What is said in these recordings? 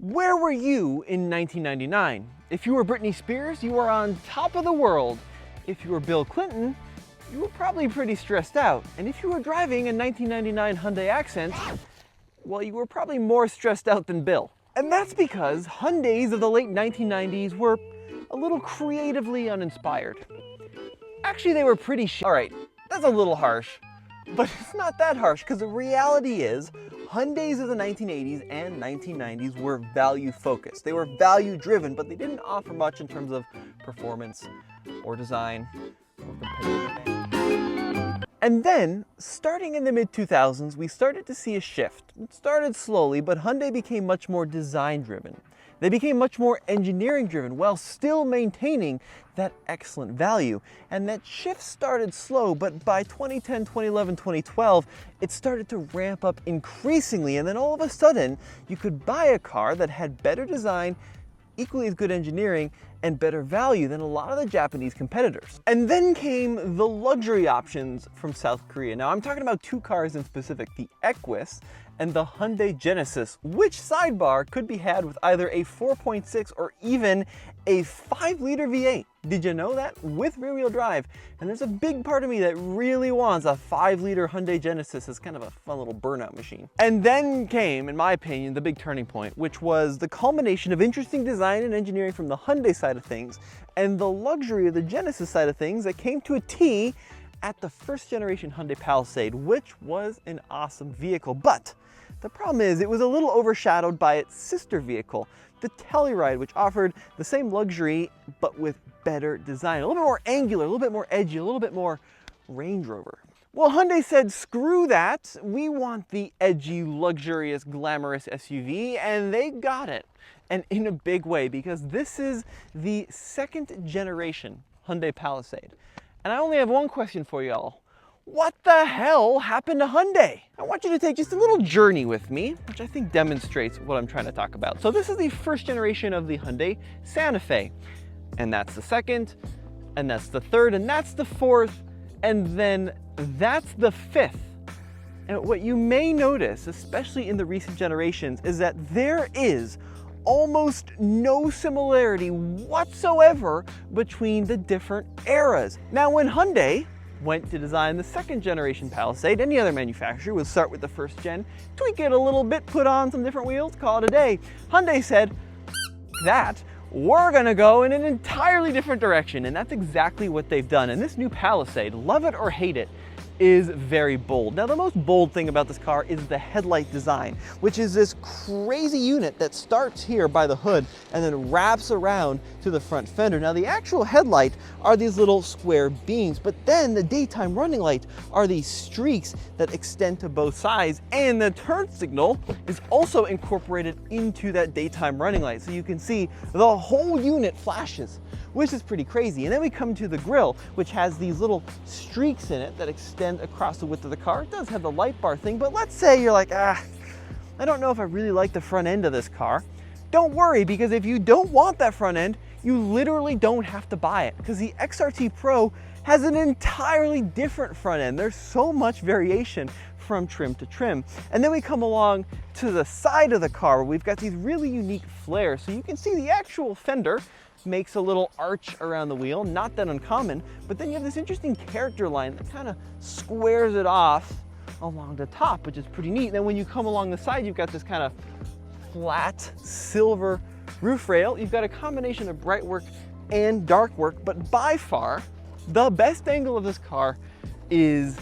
Where were you in 1999? If you were Britney Spears, you were on top of the world. If you were Bill Clinton, you were probably pretty stressed out. And if you were driving a 1999 Hyundai Accent, well, you were probably more stressed out than Bill. And that's because Hyundais of the late 1990s were a little creatively uninspired. Actually, they were pretty All right, that's a little harsh, but it's not that harsh, because the reality is Hyundais of the 1980s and 1990s were value focused. They were value driven, but they didn't offer much in terms of performance or design or competitiveness. And then, starting in the mid-2000s, we started to see a shift. It started slowly, but Hyundai became much more design driven. They became much more engineering driven while still maintaining that excellent value. And that shift started slow, but by 2010, 2011, 2012, it started to ramp up increasingly. And then all of a sudden, you could buy a car that had better design, equally as good engineering, and better value than a lot of the Japanese competitors. And then came the luxury options from South Korea. Now I'm talking about two cars in specific, the Equus and the Hyundai Genesis, which sidebar could be had with either a 4.6 or even a 5-liter V8. Did you know that? With rear-wheel drive. And there's a big part of me that really wants a 5-liter Hyundai Genesis as kind of a fun little burnout machine. And then came, in my opinion, the big turning point, which was the culmination of interesting design and engineering from the Hyundai side of things and the luxury of the Genesis side of things that came to a T at the first generation Hyundai Palisade, which was an awesome vehicle. But the problem is it was a little overshadowed by its sister vehicle, the Telluride, which offered the same luxury but with better design, a little bit more angular, a little bit more edgy, a little bit more Range Rover. Well, Hyundai said, screw that, we want the edgy, luxurious, glamorous SUV, and they got it. And in a big way, because this is the second generation Hyundai Palisade. And I only have one question for y'all. What the hell happened to Hyundai? I want you to take just a little journey with me, which I think demonstrates what I'm trying to talk about. So this is the first generation of the Hyundai Santa Fe. And that's the second, and that's the third, and that's the fourth, and then that's the fifth. And what you may notice, especially in the recent generations, is that there is almost no similarity whatsoever between the different eras. Now, when Hyundai went to design the second generation Palisade, any other manufacturer would start with the first gen, tweak it a little bit, put on some different wheels, call it a day. Hyundai said, that, we're gonna go in an entirely different direction, and that's exactly what they've done. And this new Palisade, love it or hate it, is very bold. Now, the most bold thing about this car is the headlight design, which is this crazy unit that starts here by the hood and then wraps around to the front fender. Now, the actual headlight are these little square beams, but then the daytime running light are these streaks that extend to both sides, and the turn signal is also incorporated into that daytime running light. So you can see the whole unit flashes, which is pretty crazy. And then we come to the grille, which has these little streaks in it that extend across the width of the car. It does have the light bar thing, but let's say you're like, I don't know if I really like the front end of this car. Don't worry, because if you don't want that front end, you literally don't have to buy it, because the XRT Pro has an entirely different front end. There's so much variation from trim to trim. And then we come along to the side of the car where we've got these really unique flares. So you can see the actual fender makes a little arch around the wheel, not that uncommon, but then you have this interesting character line that kind of squares it off along the top, which is pretty neat. And then when you come along the side, you've got this kind of flat silver roof rail. You've got a combination of bright work and dark work, but by far, the best angle of this car is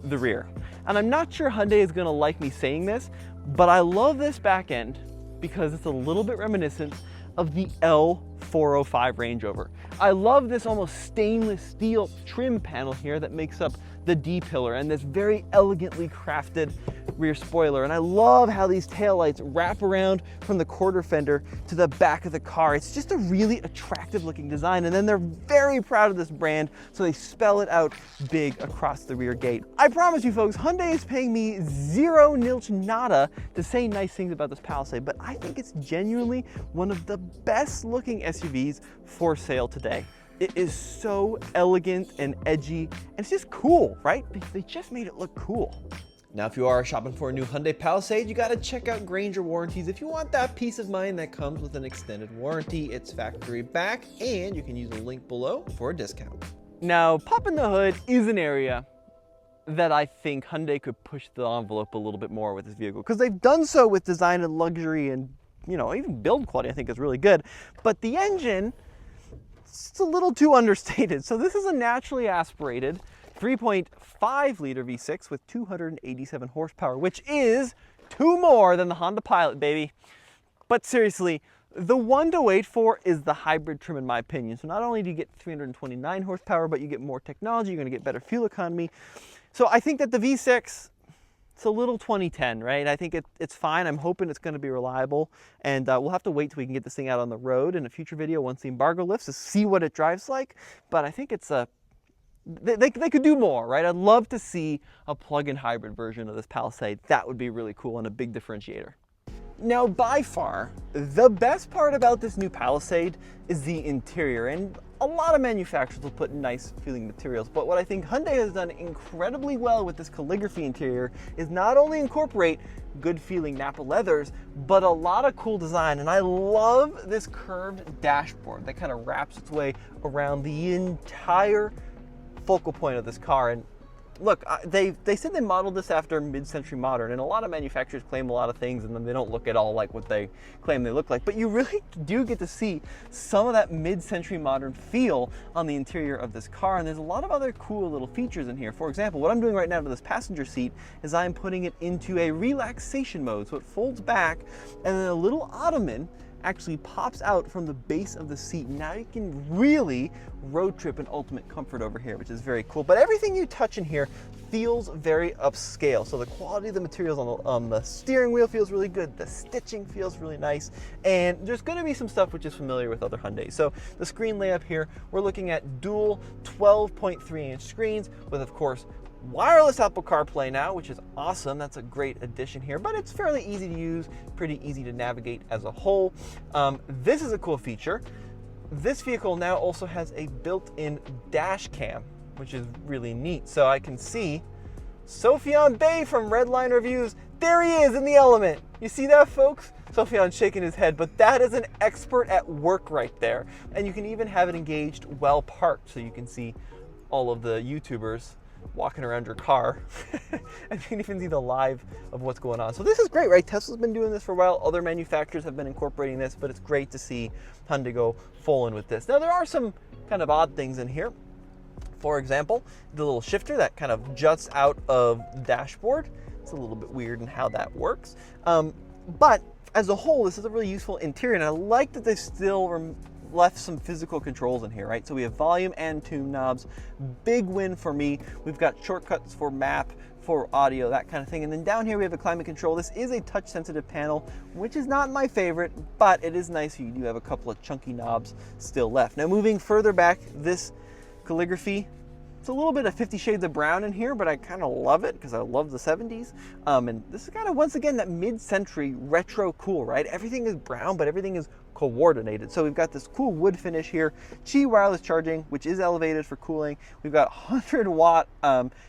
the rear. And I'm not sure Hyundai is gonna like me saying this, but I love this back end because it's a little bit reminiscent of the L405 Range Rover. I love this almost stainless steel trim panel here that makes up the D-pillar and this very elegantly crafted rear spoiler. And I love how these taillights wrap around from the quarter fender to the back of the car. It's just a really attractive looking design. And then they're very proud of this brand, so they spell it out big across the rear gate. I promise you folks, Hyundai is paying me zero nilch nada to say nice things about this Palisade, but I think it's genuinely one of the best looking SUVs for sale today. It is so elegant and edgy, and it's just cool, right? They just made it look cool. Now, if you are shopping for a new Hyundai Palisade, you gotta check out Grainger Warranties. If you want that peace of mind that comes with an extended warranty, it's factory back, and you can use the link below for a discount. Now, popping the hood is an area that I think Hyundai could push the envelope a little bit more with this vehicle, because they've done so with design and luxury, and even build quality I think is really good. But the engine, it's a little too understated. So this is a naturally aspirated 3.5 liter V6 with 287 horsepower, which is 2 more than the Honda Pilot, baby. But seriously, the one to wait for is the hybrid trim, in my opinion. So not only do you get 329 horsepower, but you get more technology, you're gonna get better fuel economy. So I think that the V6, it's a little 2010, right? I think it's fine. I'm hoping it's gonna be reliable, and we'll have to wait till we can get this thing out on the road in a future video once the embargo lifts to see what it drives like. But I think it's they could do more, right? I'd love to see a plug-in hybrid version of this Palisade. That would be really cool and a big differentiator. Now, by far, the best part about this new Palisade is the interior, and a lot of manufacturers will put nice feeling materials, but what I think Hyundai has done incredibly well with this calligraphy interior is not only incorporate good feeling Nappa leathers, but a lot of cool design. And I love this curved dashboard that kind of wraps its way around the entire focal point of this car. And look, they said they modeled this after mid-century modern, and a lot of manufacturers claim a lot of things and then they don't look at all like what they claim they look like, but you really do get to see some of that mid-century modern feel on the interior of this car. And there's a lot of other cool little features in here. For example, what I'm doing right now to this passenger seat is I'm putting it into a relaxation mode, so it folds back and then a little ottoman actually pops out from the base of the seat. Now you can really road trip in ultimate comfort over here, which is very cool. But everything you touch in here feels very upscale. So the quality of the materials on the steering wheel feels really good. The stitching feels really nice. And there's gonna be some stuff which is familiar with other Hyundai. So the screen layup here, we're looking at dual 12.3-inch screens with, of course, wireless Apple CarPlay now, which is awesome. That's a great addition here, but it's fairly easy to use, pretty easy to navigate as a whole. This is a cool feature. This vehicle now also has a built-in dash cam, which is really neat. So I can see Sofyan Bey from Redline Reviews. There he is in the Element. You see that, folks? Sofyan's shaking his head, but that is an expert at work right there. And you can even have it engaged well parked, so you can see all of the YouTubers walking around your car and you can even see the live of what's going on. So this is great, right? Tesla's been doing this for a while. Other manufacturers have been incorporating this, but it's great to see Hyundai go full in with this. Now, there are some kind of odd things in here. For example, the little shifter that kind of juts out of the dashboard. It's a little bit weird in how that works. But as a whole, this is a really useful interior, and I like that they still left some physical controls in here, right? So we have volume and tune knobs. Big win for me. We've got shortcuts for map, for audio, that kind of thing. And then down here we have a climate control. This is a touch sensitive panel, which is not my favorite, but it is nice. You do have a couple of chunky knobs still left. Now, moving further back, this calligraphy, it's a little bit of 50 Shades of Brown in here, but I kind of love it because I love the 70s. And this is kind of, once again, that mid-century retro cool, right? Everything is brown, but everything is coordinated. So we've got this cool wood finish here, Qi wireless charging, which is elevated for cooling. We've got 100-watt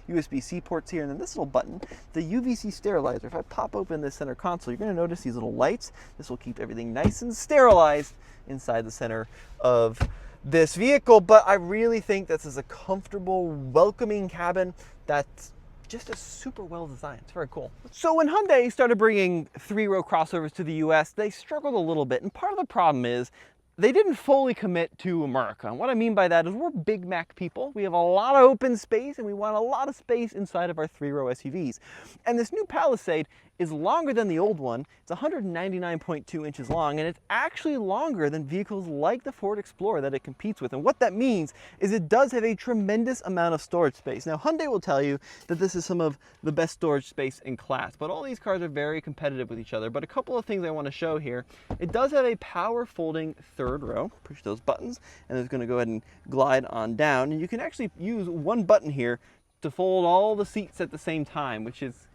USB-C ports here, and then this little button, the UVC sterilizer. If I pop open this center console, you're going to notice these little lights. This will keep everything nice and sterilized inside the center of this vehicle. But I really think this is a comfortable, welcoming cabin that's just a super well designed. It's very cool. So when Hyundai started bringing three-row crossovers to the US, they struggled a little bit. And part of the problem is they didn't fully commit to America. And what I mean by that is we're Big Mac people. We have a lot of open space and we want a lot of space inside of our three-row SUVs. And this new Palisade is longer than the old one. It's 199.2 inches long, and it's actually longer than vehicles like the Ford Explorer that it competes with. And what that means is it does have a tremendous amount of storage space. Now, Hyundai will tell you that this is some of the best storage space in class, but all these cars are very competitive with each other. But a couple of things I want to show here. It does have a power folding third row. Push those buttons, and it's going to go ahead and glide on down. And you can actually use one button here to fold all the seats at the same time, which is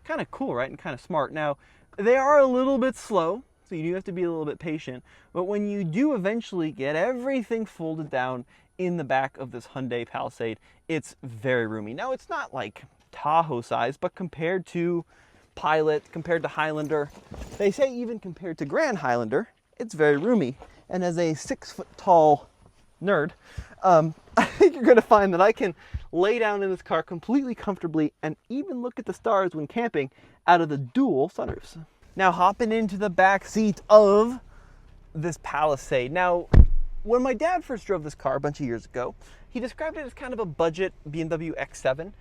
kind of cool, right? And kind of smart. Now, they are a little bit slow, so you do have to be a little bit patient. But when you do eventually get everything folded down in the back of this Hyundai Palisade, it's very roomy. Now, it's not like Tahoe size, but compared to Pilot, compared to Highlander, they say even compared to Grand Highlander, it's very roomy. And as a 6-foot tall nerd, I think you're going to find that I can lay down in this car completely comfortably and even look at the stars when camping out of the dual sunroofs. Now hopping into the back seat of this Palisade. Now, when my dad first drove this car a bunch of years ago, he described it as kind of a budget BMW X7.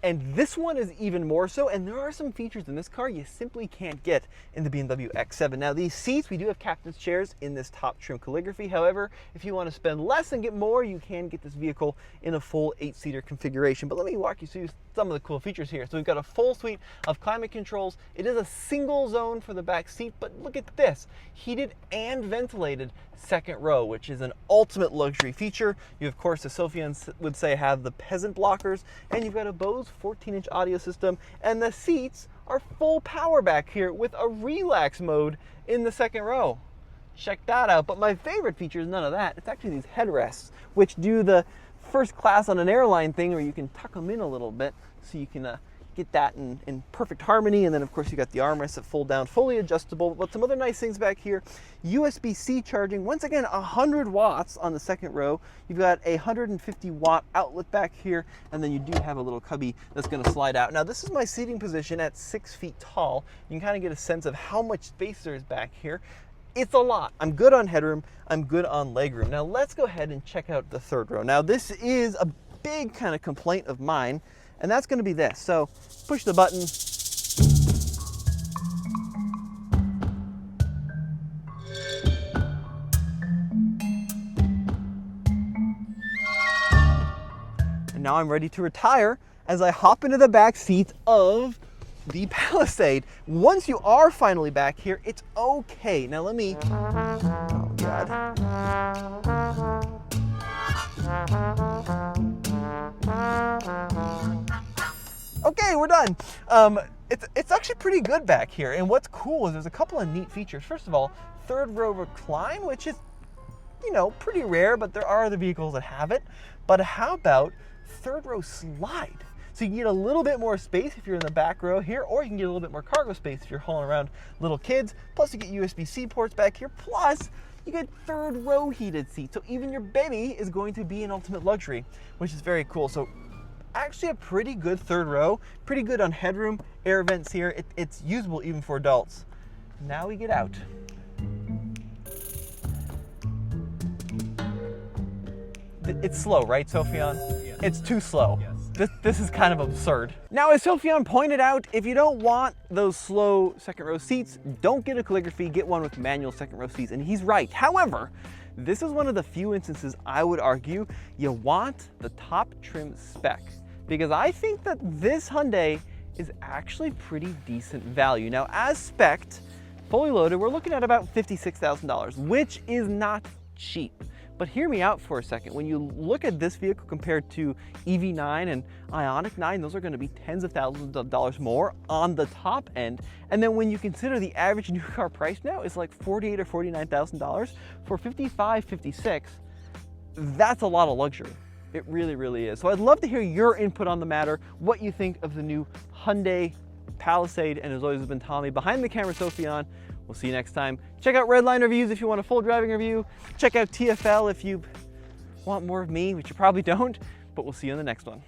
And this one is even more so, and there are some features in this car you simply can't get in the BMW X7. Now these seats, we do have captain's chairs in this top trim calligraphy. However, if you want to spend less and get more, you can get this vehicle in a full 8-seater configuration. But let me walk you through some of the cool features here. So we've got a full suite of climate controls. It is a single zone for the back seat, but look at this, heated and ventilated second row, which is an ultimate luxury feature. You, of course, as Sophian would say, have the peasant blockers, and you've got a Bose 14-inch audio system, and the seats are full power back here with a relax mode in the second row. Check that out. But my favorite feature is none of that. It's actually these headrests, which do the first class on an airline thing where you can tuck them in a little bit so you can get that in perfect harmony. And then of course you got the armrests that fold down, fully adjustable. But some other nice things back here, USB-C charging, once again 100 watts on the second row. You've got a 150 watt outlet back here, and then you do have a little cubby that's going to slide out. Now this is my seating position at 6 feet tall. You can kind of get a sense of how much space there is back here. It's a lot. I'm good on headroom, I'm good on legroom. Now let's go ahead and check out the third row. Now this is a big kind of complaint of mine, and that's going to be this. So push the button. And now I'm ready to retire as I hop into the back seat of the Palisade. Once you are finally back here, it's okay. Now let me, oh God. Okay, we're done. It's actually pretty good back here. And what's cool is there's a couple of neat features. First of all, third row recline, which is, you know, pretty rare, but there are other vehicles that have it. But how about third row slide? So you can get a little bit more space if you're in the back row here, or you can get a little bit more cargo space if you're hauling around little kids. Plus you get USB-C ports back here. Plus you get third row heated seats. So even your baby is going to be an ultimate luxury, which is very cool. So actually a pretty good third row, pretty good on headroom, air vents here. It's usable even for adults. Now we get out. It's slow, right, Sophian? Yes. It's too slow. Yes. This is kind of absurd. Now, as Sophian pointed out, if you don't want those slow second row seats, don't get a calligraphy, get one with manual second row seats. And he's right. However, this is one of the few instances I would argue you want the top trim spec, because I think that this Hyundai is actually pretty decent value. Now, as spec'd, fully loaded, we're looking at about $56,000, which is not cheap. But hear me out for a second. When you look at this vehicle compared to EV9 and Ioniq 9, those are going to be tens of thousands of dollars more on the top end. And then when you consider the average new car price now is like $48,000 or $49,000 for 55, 56, that's a lot of luxury. It really, really is. So I'd love to hear your input on the matter, what you think of the new Hyundai Palisade, and as always, has been Tommy behind the camera, Sophian. We'll see you next time. Check out Redline Reviews if you want a full driving review. Check out TFL if you want more of me, which you probably don't, but we'll see you in the next one.